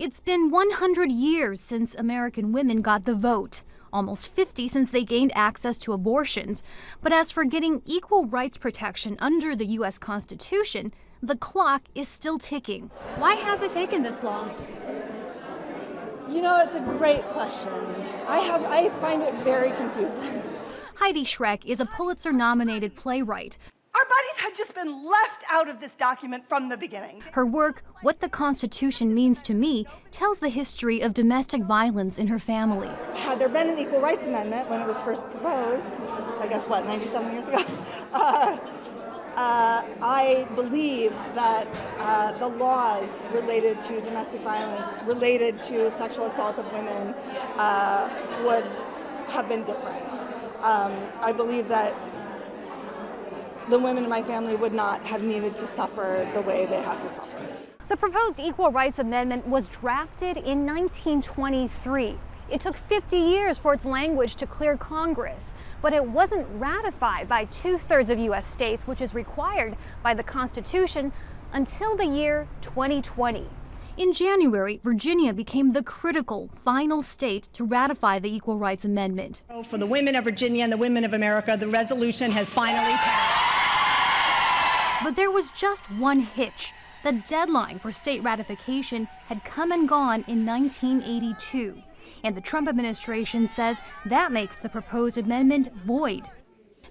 It's been 100 years since American women got the vote, almost 50 since they gained access to abortions. But as for getting equal rights protection under the U.S. Constitution, the clock is still ticking. Why has it taken this long? You know, it's a great question. I find it very confusing. Heidi SCHRECK is a Pulitzer-nominated playwright. Our bodies had just been left out of this document from the beginning. Her work, What the Constitution Means to Me, tells the history of domestic violence in her family. Had there been an equal rights amendment when it was first proposed, I guess, 97 years ago, I believe that the laws related to domestic violence, related to sexual assault of women, would have been different. I believe that the women in my family would not have needed to suffer the way they had to suffer. The proposed Equal Rights Amendment was drafted in 1923. It took 50 years for its language to clear Congress, but it wasn't ratified by 2/3 of U.S. states, which is required by the Constitution, until the year 2020. In January, Virginia became the critical final state to ratify the Equal Rights Amendment. For the women of Virginia and the women of America, the resolution has finally passed. But there was just one hitch. The deadline for state ratification had come and gone in 1982. And the Trump administration says that makes the proposed amendment void.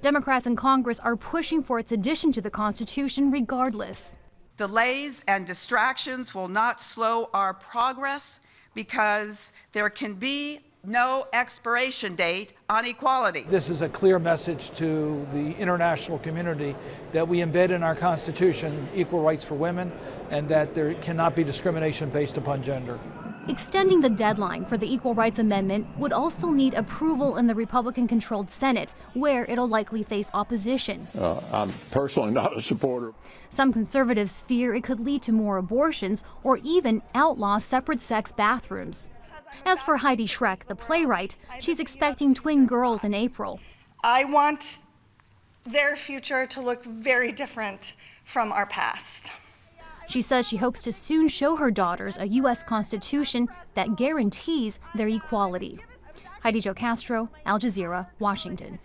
Democrats in Congress are pushing for its addition to the Constitution regardless. Delays and distractions will not slow our progress because there can be no expiration date on equality. This is a clear message to the international community that we embed in our Constitution equal rights for women and that there cannot be discrimination based upon gender. Extending the deadline for the Equal Rights Amendment would also need approval in the Republican-controlled Senate, where it'll likely face opposition. I'm personally not a supporter. Some conservatives fear it could lead to more abortions or even outlaw separate-sex bathrooms. As for Heidi SCHRECK, the playwright, she's expecting twin girls in April. I want their future to look very different from our past. She says she hopes to soon show her daughters a U.S. Constitution that guarantees their equality. Heidi Zhou-Castro, Al Jazeera, Washington.